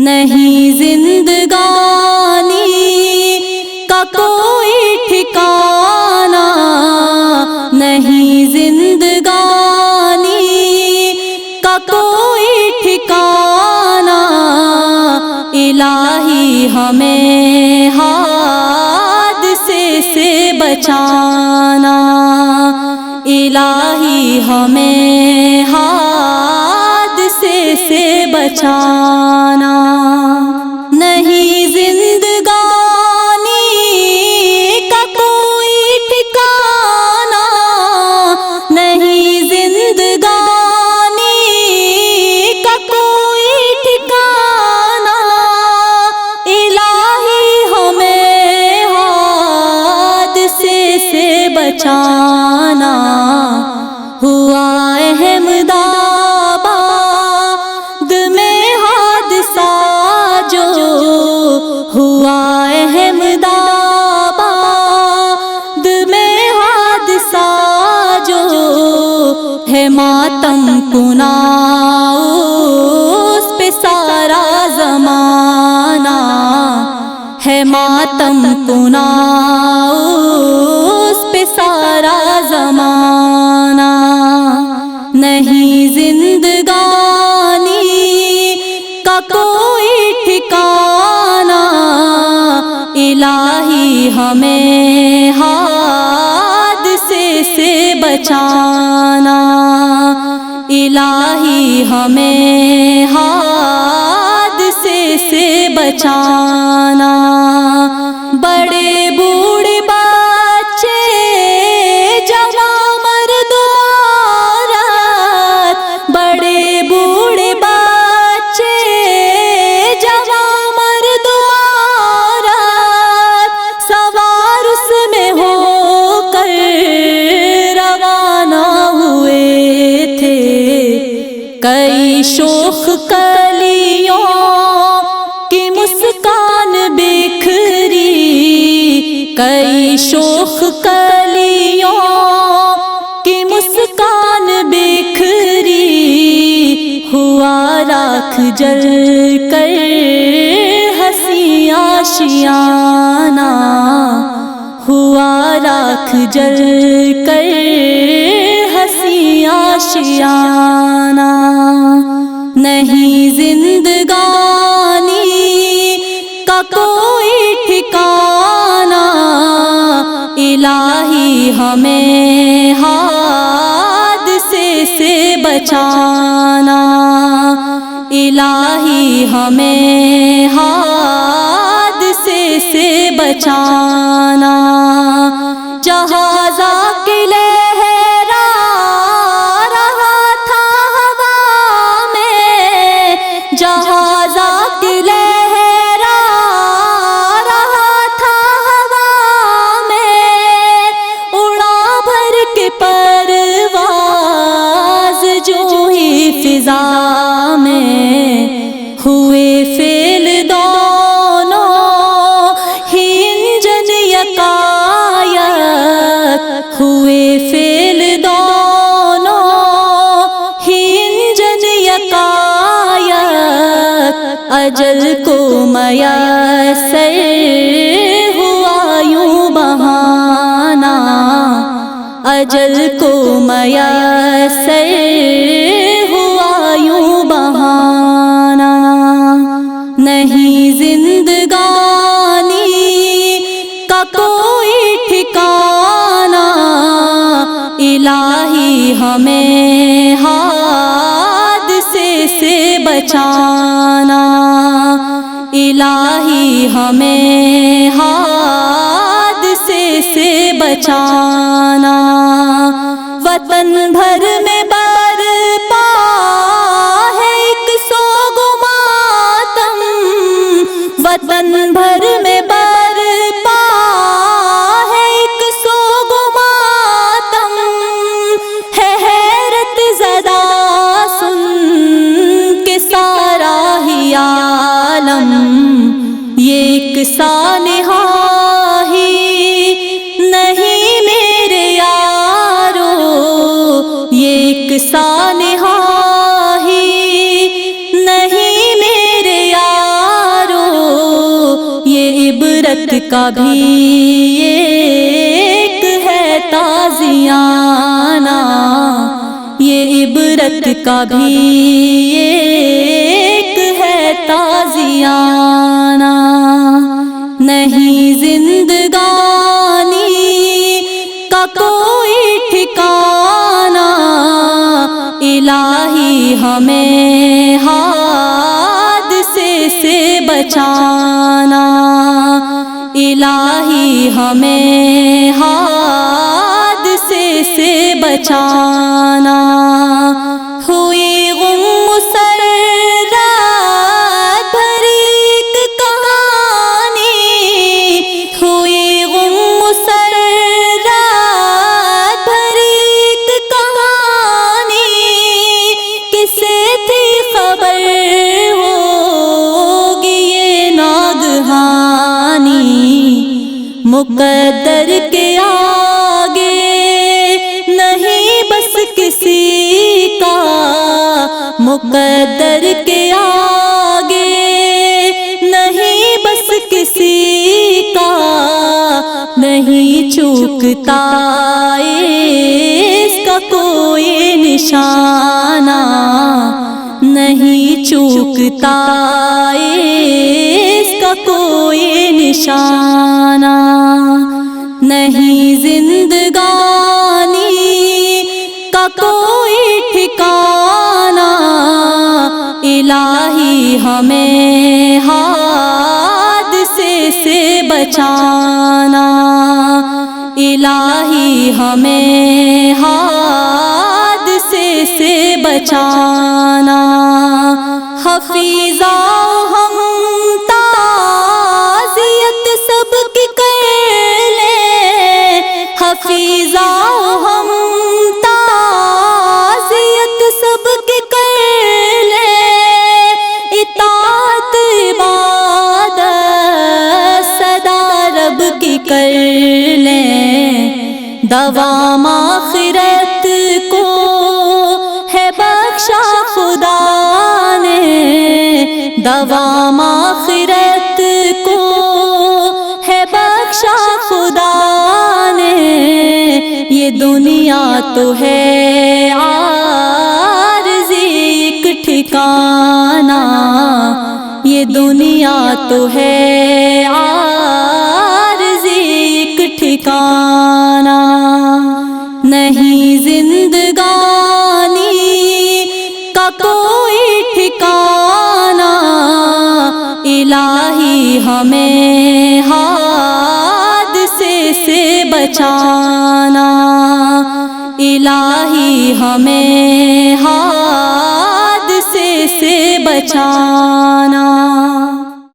نہیں زندگانی کا کوئی ٹھکانہ، نہیں زندگانی کا کوئی ٹھکانہ، الہی ہمیں حادثے سے بچانا، الہی ہمیں حادثے سے بچانا۔ نہیں زندگانی کا کوئی ٹھکانہ، نہیں زندگانی کا کوئی ٹھکانہ، الہی ہمیں حادثے سے بچانا۔ ہوا احمد آباد میں حادثہ جو، ہوا احمد آباد میں حادثہ جو، ہے ماتم کنا اس پہ سارا زمانہ، ہے ماتم کنا اس پہ سارا زمانہ۔ نہیں زندگانی کا کوئی ٹھکانہ، الہی ہمیں حادثے سے بچانا، الہی ہمیں حادثے سے بچانا۔ بڑے بوڑھے بچے جوان مرد عورت، بڑے بوڑھے بچے جوان مرد عورت، سوار اس میں ہو کر روانہ ہوئے تھے۔ کئی شوخ کلیوں کی مسکان بکھری، کئی شوخ کلیوں کی مسکان بکھری، ہوا راکھ جل کر ہنسی آشیانہ، ہوا راکھ جل کر ہنسی آشیانہ۔ نہیں زندگانی کا کوئی ٹھکانہ، الہی ہمیں حادثے سے بچانا، الہی ہمیں حادثے سے بچانا۔ جہازہ کی لہرا رہا تھا ہوا میں، جہازہ کی لہرا رہا تھا ہوا میں، اڑا بھر کے پرواز جو ہی فضا میں، ہوئے فیل دونوں ہی انجن یکایک، ہوئے فیل دونوں ہی انجن یکایک، اجل کو میسر ہوا یوں بہانا، اجل کو میسر ہوا یوں بہانا۔ نہیں زندگانی کا کوئی ٹھکانہ، الہی ہمیں حادثے سے بچانا، الہی ہمیں حادثے سے بچانا۔ وطن بھر میں برپا ہے ایک سوگ و ماتم، وطن بھر میں برپا ہے ایک سوگ و ماتم، ہے حیرت زدہ سن کے سارا ہی عالم، یہ ایک سانحہ ہی نہیں میرے یارو، یہ ایک سانحہ ہی نہیں میرے یارو، کا بھی ایک ہے تازیانہ، یہ عبرت کا بھی ایک ہے تازیانہ، نہیں زندگانی کا کوئی ٹھکانہ، الہی ہمیں حادثے سے بچانا، الہی ہمیں حادثے سے بچانا، ہوئی غم مسرت بھری ایک کہانی، ہوئی غم مسرت بھری ایک کہانی، کسے تھی خبر ہوگی یہ ناگہانی، مقدر کے آگے نہیں بس کسی کا، مقدر کے آگے نہیں بس کسی کا، نہیں چوکتا اس کا کوئی نشانہ، نہیں چوکتا اس کا کوئی نشانہ، نہیں زندگانی کا کوئی ٹھکانہ، الہی ہمیں حادثے سے بچانا، الہی ہمیں حادثے سے بچانا، حفیظہ ہم تعزیت سب کی کر لیں، حفیظہ ہم تعزیت سب کی کر لیں، اطاعت عبادت صدا رب کی کر لیں، دوام آخرت کو ہے بخشا خدا نے، دوام آخرت کو ہے بخشا خدا نے، یہ دنیا تو ہے عارضی ایک ٹھکانہ، یہ دنیا تو ہے عارضی ایک ٹھکانہ، نہیں زندگانی کا کوئی ٹھکانہ، الہی ہمیں حادثے سے بچانا، الہی ہمیں حادثے سے بچانا۔